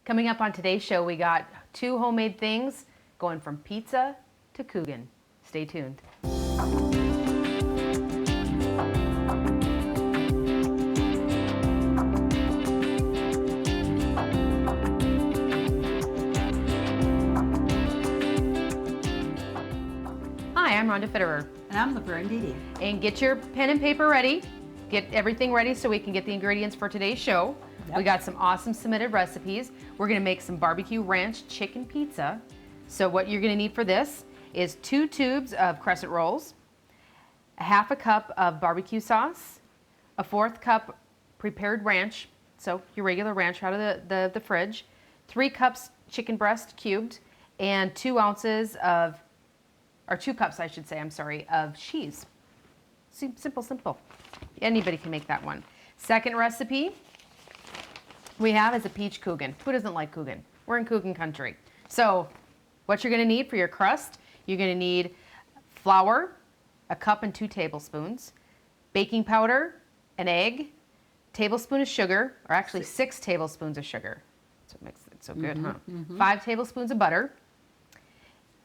Coming up on today's show, we got 2 homemade things going from pizza to coogan. Stay tuned. Hi, I'm Rhonda Fitterer. And I'm Laverne. And get your pen and paper ready. Get everything ready so we can get the ingredients for today's show. Yep. We got some awesome submitted recipes. We're gonna make some barbecue ranch chicken pizza. So what you're gonna need for this is 2 tubes of crescent rolls, a half a cup of barbecue sauce, a 1/4 cup prepared ranch, so your regular ranch out of the fridge, 3 cups chicken breast cubed, and 2 ounces of, or 2 cups I should say, I'm sorry, of cheese. Simple. Anybody can make that one. Second recipe we have is a peach coogan. Who doesn't like coogan? We're in coogan country. So what you're gonna need for your crust, you're gonna need flour, 1 cup and 2 tablespoons, baking powder, an egg, tablespoon of sugar, or actually 6 tablespoons of sugar. That's what makes it so good, huh? 5 tablespoons of butter,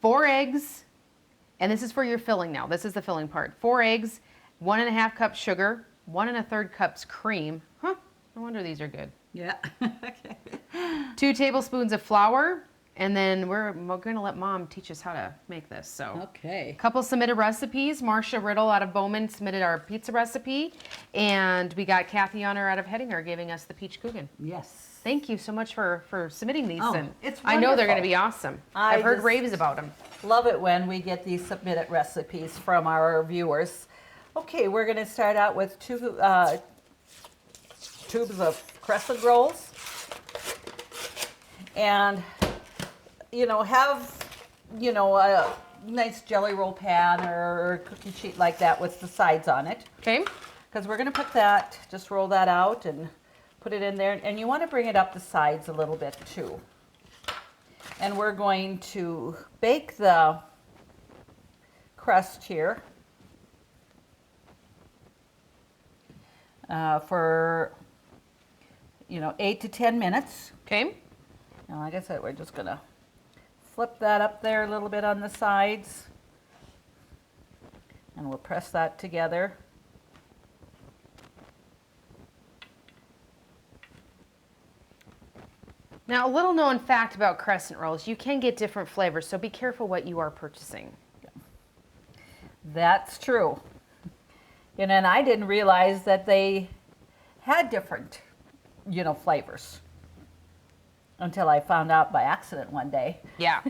4 eggs, and this is for your filling now. This is the filling part. 4 eggs, 1½ cups sugar, 1 1/3 cups cream. Huh, no wonder these are good. Yeah. Okay. 2 tablespoons of flour, and then we're going to let Mom teach us how to make this. So, okay. A couple submitted recipes. Marcia Riddle out of Bowman submitted our pizza recipe, and we got Kathy Honor out of Hettinger giving us the peach coogan. Yes. Thank you so much for submitting these. Oh, and it's I know they're wonderful. going to be awesome. I I've heard just raves about them. Love it when we get these submitted recipes from our viewers. Okay, we're going to start out with 2 tubes of crescent rolls. And, have, a nice jelly roll pan or cookie sheet like that with the sides on it. Okay. Because we're going to put that, just roll that out and put it in there. And you want to bring it up the sides a little bit too. And we're going to bake the crust here for 8 to 10 minutes. Okay. And like I said, we're just gonna flip that up there a little bit on the sides, and we'll press that together. Now, a little known fact about crescent rolls, you can get different flavors, so be careful what you are purchasing. That's true. And I didn't realize that they had different, flavors until I found out by accident one day. Yeah.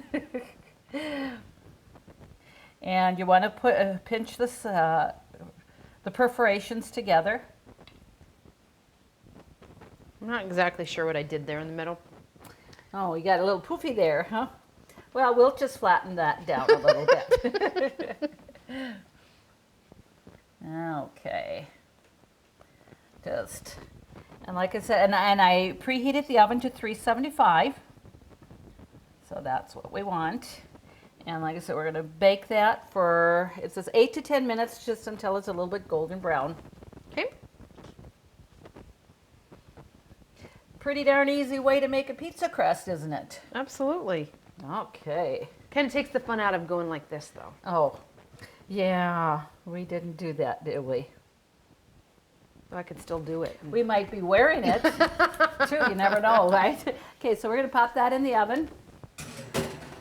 And you want to pinch this, the perforations together. I'm not exactly sure what I did there in the middle. Oh, you got a little poofy there, huh? Well, we'll just flatten that down a little bit. Okay. And like I said, and I preheated the oven to 375. So that's what we want. And like I said, we're going to bake that for, it says 8 to 10 minutes, just until it's a little bit golden brown. Okay. Pretty darn easy way to make a pizza crust, isn't it? Absolutely. Okay. Kind of takes the fun out of going like this, though. Oh, yeah. We didn't do that, did we? I could still do it. We might be wearing it, too. You never know, right? Okay, so we're going to pop that in the oven.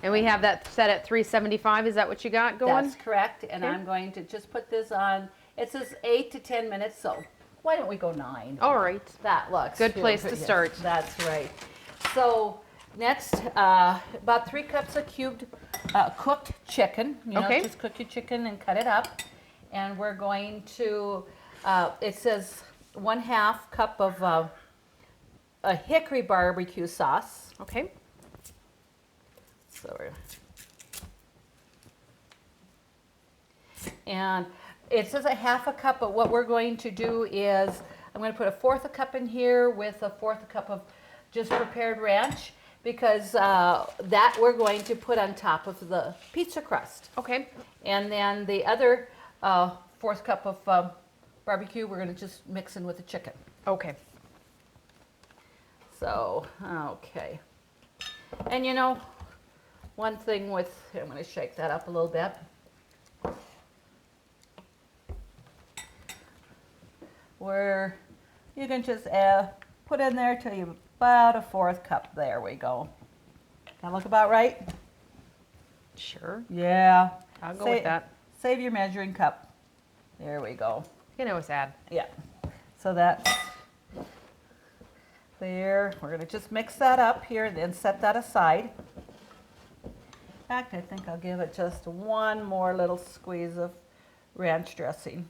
And we have that set at 375. Is that what you got going? That's correct. And Okay. I'm going to just put this on. It says 8 to 10 minutes, so why don't we go 9? All right. That looks Good place to start. That's right. So next, about 3 cups of cubed cooked chicken. Okay. Just cook your chicken and cut it up. And we're going to, it says 1/2 cup of a hickory barbecue sauce. Okay. So and it says 1/2 cup, but what we're going to do is I'm going to put 1/4 cup in here with 1/4 cup of just prepared ranch, because that we're going to put on top of the pizza crust. Okay. And then the other 1/4 cup of barbecue we're going to just mix in with the chicken. Okay. So, okay. And you know, one thing with, I'm going to shake that up a little bit. Where you can just put in there till you about a 1/4 cup. There we go. That look about right? Sure. Yeah. I'll go with that. Save your measuring cup. There we go. You know, it's add. Yeah. So that's there. We're going to just mix that up here and then set that aside. In fact, I think I'll give it just one more little squeeze of ranch dressing.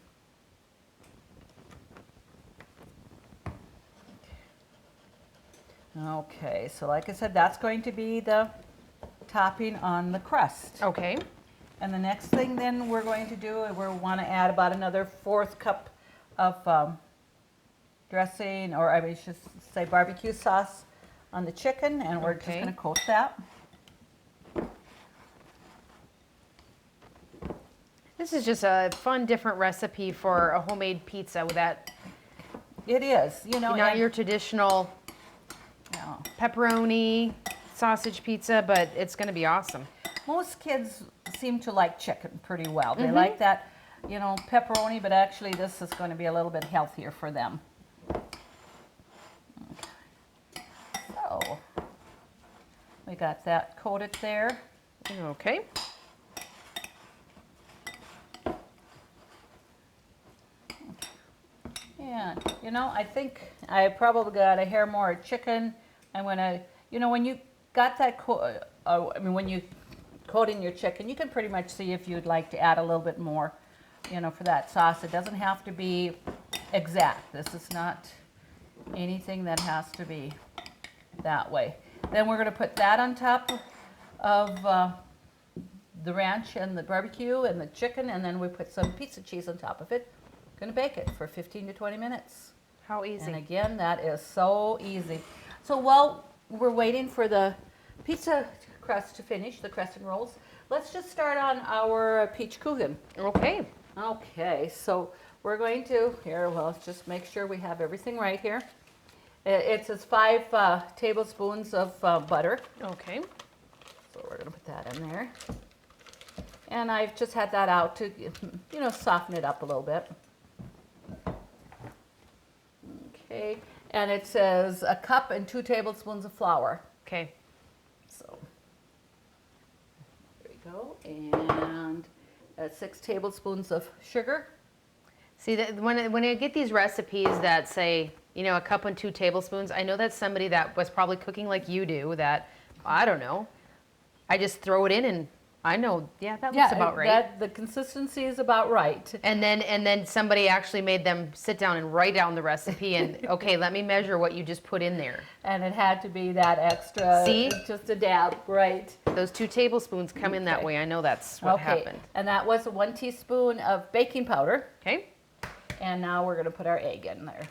Okay, so like I said, that's going to be the topping on the crust. Okay. And the next thing then we're going to do, we want to add about another 1/4 cup of dressing, or I should say barbecue sauce on the chicken, and we're just going to coat that. This is just a fun, different recipe for a homemade pizza with that. It is, you know. Not your traditional pepperoni sausage pizza, but it's going to be awesome. Most kids seem to like chicken pretty well. They like that, you know, pepperoni, but actually this is going to be a little bit healthier for them. Okay. So, we got that coated there. Okay. Yeah, you know, I think I probably got a hair more chicken. I'm gonna, you know, when you got that, when you coating your chicken, you can pretty much see if you'd like to add a little bit more, you know, for that sauce. It doesn't have to be exact. This is not anything that has to be that way. Then we're gonna put that on top of the ranch and the barbecue and the chicken, and then we put some pizza cheese on top of it. Gonna bake it for 15 to 20 minutes. How easy. And again, that is so easy. So while we're waiting for the pizza crust to finish, the crescent rolls, let's just start on our peach coogan. Okay. Okay, so we're going to, here, well, let's just make sure we have everything right here. It says 5 tablespoons of butter. Okay. So we're gonna put that in there. And I've just had that out to, you know, soften it up a little bit. Okay, and it says 1 cup and 2 tablespoons of flour. Okay. So, there we go. And 6 tablespoons of sugar. See, when I get these recipes that say, you know, 1 cup and 2 tablespoons, I know that's somebody that was probably cooking like you do, that, I don't know, I just throw it in and I know, yeah, that looks about right. The consistency is about right. And then somebody actually made them sit down and write down the recipe and, okay, let me measure what you just put in there. And it had to be that extra, See? Just a dab, right. Those 2 tablespoons come in that way. I know that's what happened. And that was 1 teaspoon of baking powder. Okay. And now we're going to put our egg in there.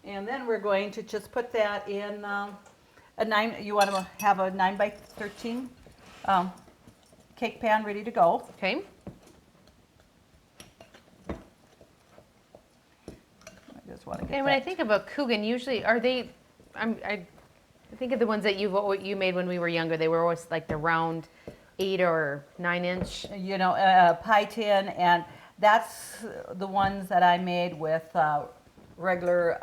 And then we're going to just put that in you want to have a 9 by 13 cake pan ready to go. Okay. I just want to get And when I think of a coogan, usually are they? I think of the ones that you made when we were younger. They were always like the round 8 or 9 inch. You know, pie tin, and that's the ones that I made with regular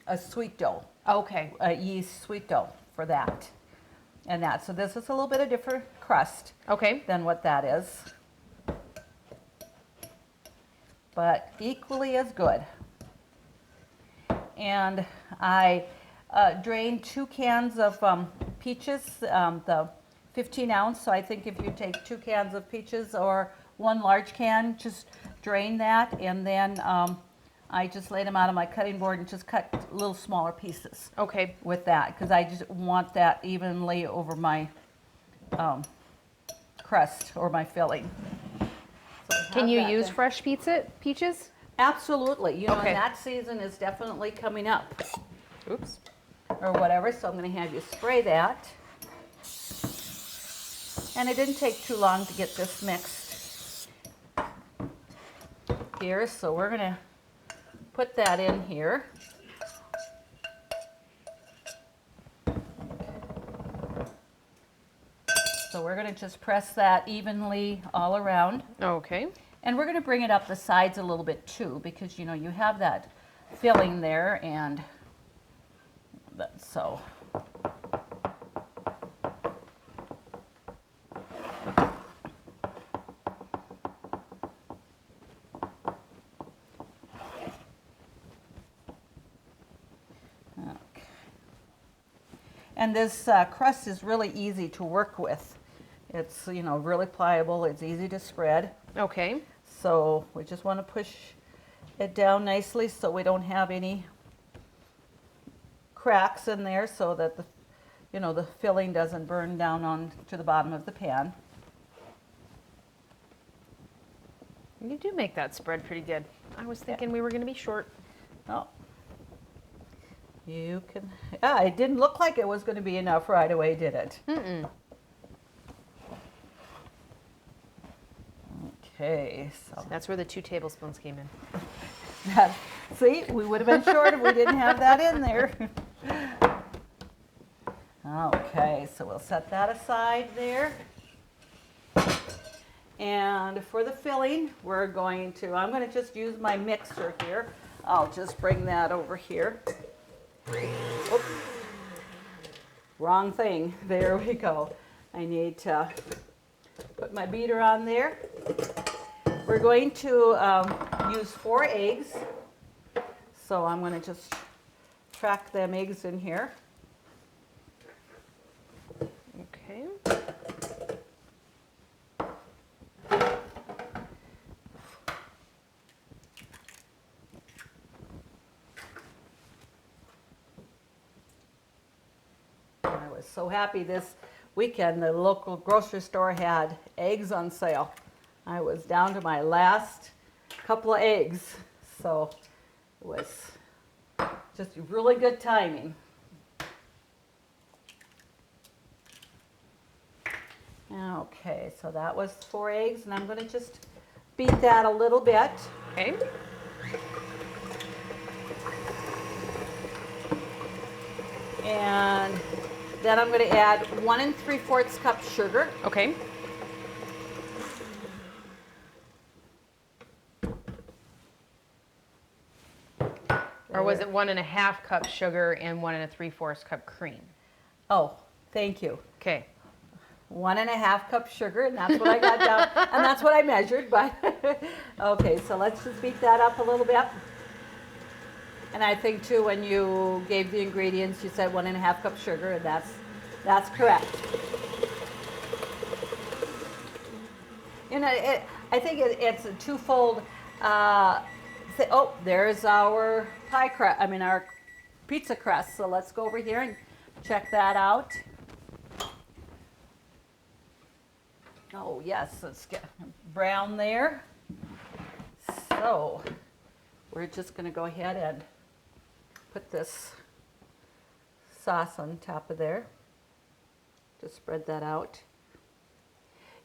a sweet dough. Okay. Yeast sweet dough for that. And that. So this is a little bit of different crust Okay. than what that is. But equally as good. And I drained 2 cans of peaches, the 15 ounce. So I think if you take 2 cans of peaches or 1 large can, just drain that, and then I just laid them out on my cutting board and just cut little smaller pieces. Okay. With that, because I just want that evenly over my crust or my filling. So Can you use fresh peaches? Absolutely. You know, Okay. and that season is definitely coming up. Oops. Or whatever, so I'm going to have you spray that. And it didn't take too long to get this mixed here, so we're going to put that in here. So we're going to just press that evenly all around. Okay. And we're going to bring it up the sides a little bit too, because you know you have that filling there, and so. And this crust is really easy to work with. It's, you know, really pliable. It's easy to spread. Okay. So we just want to push it down nicely so we don't have any cracks in there, so that the, you know, the filling doesn't burn down on to the bottom of the pan. You do make that spread pretty good. I was thinking we were going to be short. Oh. You can, yeah, it didn't look like it was going to be enough right away, did it? Mm-mm. Okay, so That's where the 2 tablespoons came in. see, we would have been short if we didn't have that in there. Okay, so we'll set that aside there. And for the filling, I'm going to just use my mixer here. I'll just bring that over here. Oops. Wrong thing. There we go. I need to put my beater on there. We're going to use 4 eggs. So I'm going to just crack them eggs in here. Okay. I was so happy this weekend the local grocery store had eggs on sale. I was down to my last couple of eggs, so it was just really good timing. Okay, so that was 4 eggs, and I'm going to just beat that a little bit. Okay. And then I'm going to add 1 3/4 cup sugar. Okay. Or was it 1 1/2 cup sugar and 1 3/4 cup cream? Oh, thank you. Okay. 1 1/2 cup sugar, and that's what I got down, and that's what I measured. But okay, so let's just beat that up a little bit. And I think too, when you gave the ingredients, you said 1 1/2 cup sugar, and that's correct. You know, I think it's a twofold. Oh, there's our pie crust. I mean, our pizza crust. So let's go over here and check that out. Oh yes, let's get brown there. So we're just going to go ahead and put this sauce on top of there. Just spread that out.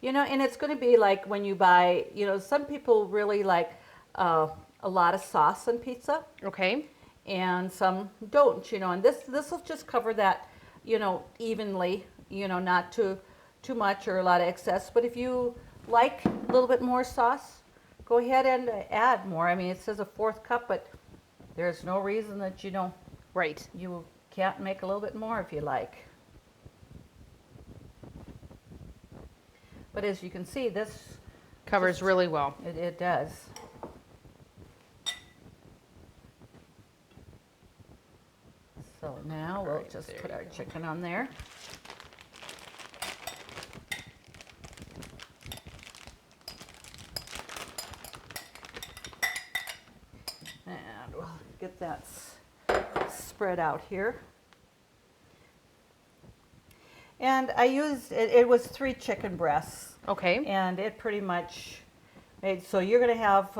You know, and it's going to be like when you buy, you know, some people really like a lot of sauce on pizza. Okay. And some don't, you know, and this will just cover that, you know, evenly, you know, not too much or a lot of excess. But if you like a little bit more sauce, go ahead and add more. I mean, it says a 1/4 cup, but there's no reason that you don't. Right. You can't make a little bit more if you like. But as you can see, this Covers really well. it does. So now we'll just put our chicken on there. And we'll get that spread out here. And I used, it was 3 chicken breasts. Okay. And it pretty much made, so you're going to have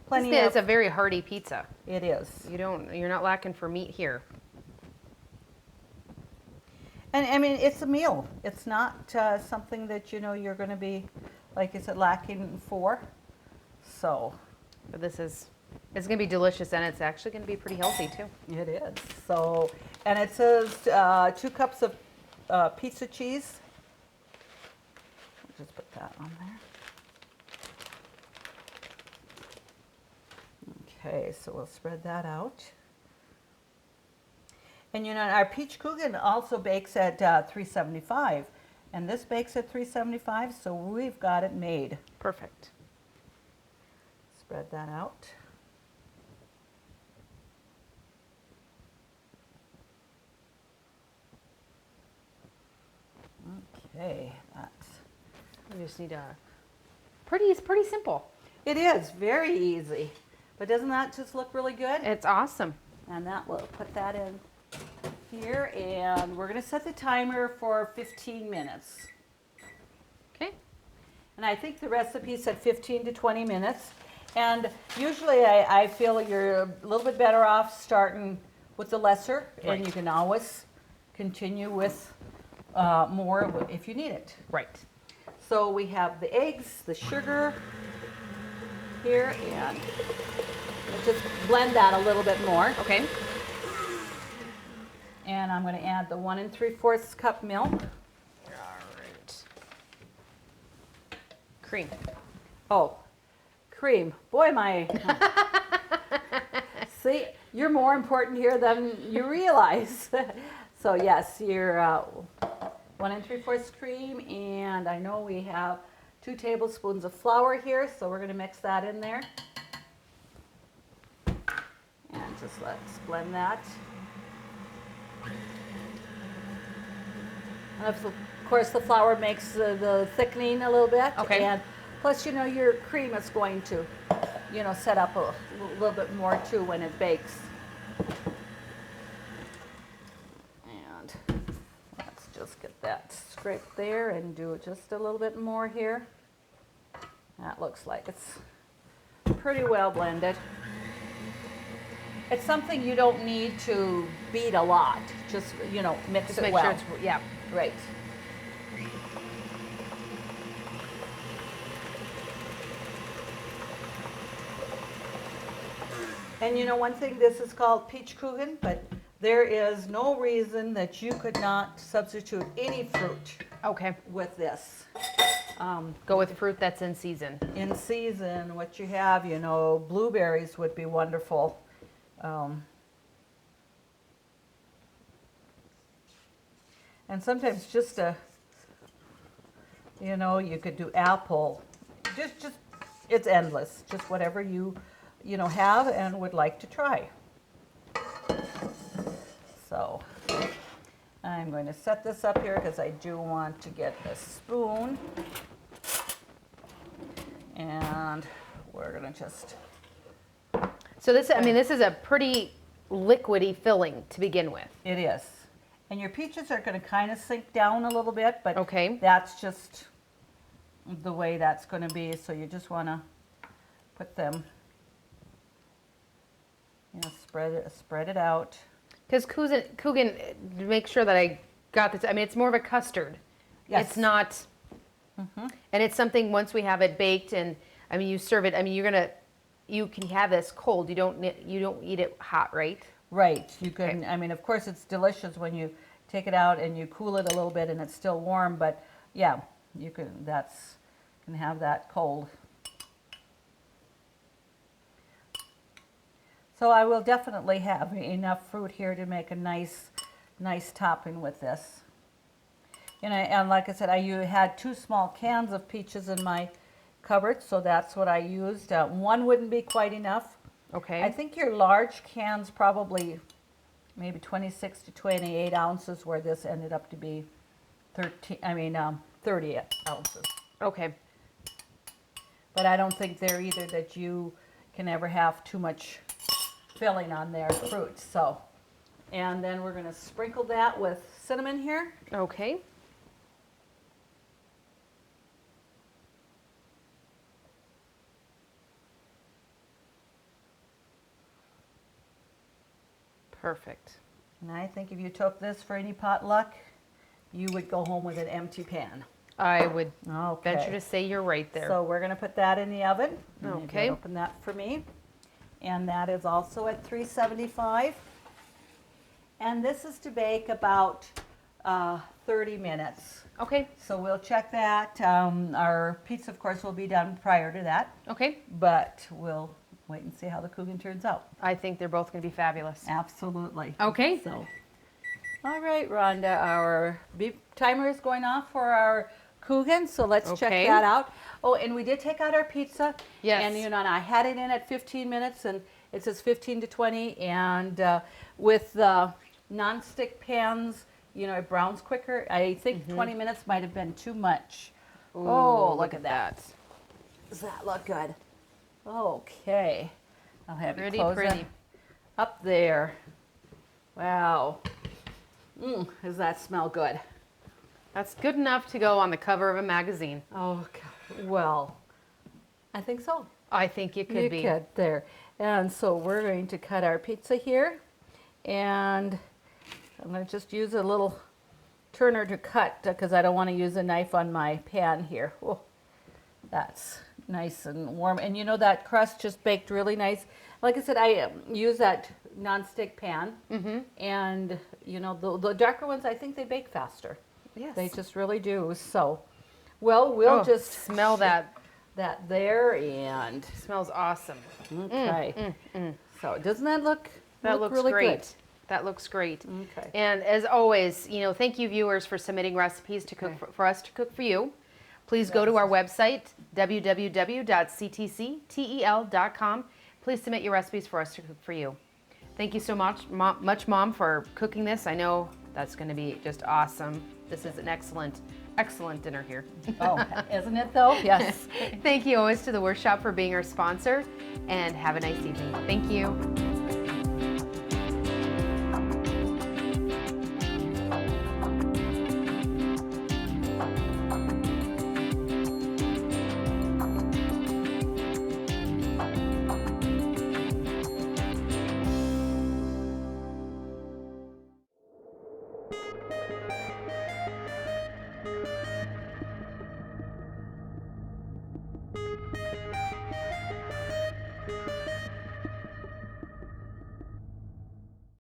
plenty of. It's a very hearty pizza. It is. You're not lacking for meat here. And I mean, it's a meal. It's not something that, you know, you're going to be, like I said, lacking for. So. But it's going to be delicious, and it's actually going to be pretty healthy too. It is. So, and it says 2 cups of pizza cheese. just put that on there. Okay, so we'll spread that out. And you know, our peach coogan also bakes at 375, and this bakes at 375, so we've got it made. Perfect. Spread that out. Okay, that's. We just need a it's pretty simple. It is very easy, but doesn't that just look really good? It's awesome. And that we'll put that in here, and we're going to set the timer for 15 minutes. Okay. And I think the recipe said 15 to 20 minutes. And usually I feel you're a little bit better off starting with the lesser, Right. and you can always continue with more if you need it. Right. So we have the eggs, the sugar here, and let's just blend that a little bit more. Okay. And I'm going to add the 1 3/4 cup milk. All right. Cream. Oh, cream. Boy, my. See, you're more important here than you realize. So yes, your 1 3/4 cream, and I know we have 2 tablespoons of flour here, so we're going to mix that in there. And just let's blend that. And of course, the flour makes the thickening a little bit. Okay. And plus, you know, your cream is going to, you know, set up a little bit more too when it bakes. And let's just get that scraped there and do just a little bit more here. That looks like it's pretty well blended. It's something you don't need to beat a lot. Just, you know, mix Just it make well. sure it's, yeah. Right. And you know, one thing, this is called peach coogan, but there is no reason that you could not substitute any fruit Okay. with this. Go with fruit that's in season. In season, what you have, you know, blueberries would be wonderful. And sometimes just you know, you could do apple. Just, it's endless. Just whatever you know, have and would like to try. So I'm going to set this up here because I do want to get a spoon. And we're going to just. So this, I mean, this is a pretty liquidy filling to begin with. It is. And your peaches are going to kind of sink down a little bit, but Okay. that's just the way that's going to be. So you just want to put them, you know, spread it out. Because Coogan, make sure that I got this. I mean, it's more of a custard. Yes. It's not, and it's something once we have it baked, and I mean, you serve it. I mean, you can have this cold. You don't eat it hot, right? Right. You can. Okay. I mean, of course, it's delicious when you take it out and you cool it a little bit and it's still warm. But yeah, you can. Can have that cold. So I will definitely have enough fruit here to make a nice topping with this. And like I said, I had 2 small cans of peaches in my cupboard, so that's what I used. 1 wouldn't be quite enough. Okay. I think your large cans probably maybe 26 to 28 ounces, where this ended up to be 30 ounces. Okay. But I don't think there either that you can ever have too much filling on their fruit. So, and then we're going to sprinkle that with cinnamon here. Okay. Perfect. And I think if you took this for any potluck, you would go home with an empty pan. I would Okay. venture to say you're right there. So we're going to put that in the oven. And Okay. you open that for me. And that is also at 375. And this is to bake about 30 minutes. Okay. So we'll check that. Our pizza, of course, will be done prior to that, Okay. but we'll wait and see how the Kuchen turns out. I think they're both going to be fabulous. Absolutely. Okay. So, all right, Rhonda, our beep timer is going off for our Kuchen, so let's check Okay. that out. Oh, and we did take out our pizza. Yes. And and I had it in at 15 minutes, and it says 15 to 20. And with the nonstick pans, it browns quicker. I think 20 minutes might have been too much. Ooh, Oh, look at that. Does that look good? Okay. I'll have Pretty, you close pretty. it up there. Wow. Does that smell good? That's good enough to go on the cover of a magazine. Oh, God. Well, I think so. I think it could be. You could there. And so we're going to cut our pizza here. And I'm going to just use a little turner to cut because I don't want to use a knife on my pan here. Oh, that's nice and warm. And that crust just baked really nice. Like I said, I use that nonstick pan. And, the darker ones, I think they bake faster. Yes. They just really do. So, well, we'll just smell that. That there and Smells awesome. okay. So doesn't that look? That looks really great. Good? That looks great. Okay. And as always, thank you viewers for submitting recipes to cook for us to cook for you. Please go to our website, www.ctctel.com. Please submit your recipes for us to cook for you. Thank you so much, Mom, for cooking this. I know that's going to be just awesome. This is an excellent dinner here. Oh, isn't it though? Yes. Thank you always to the Workshop for being our sponsor, and have a nice evening. Thank you.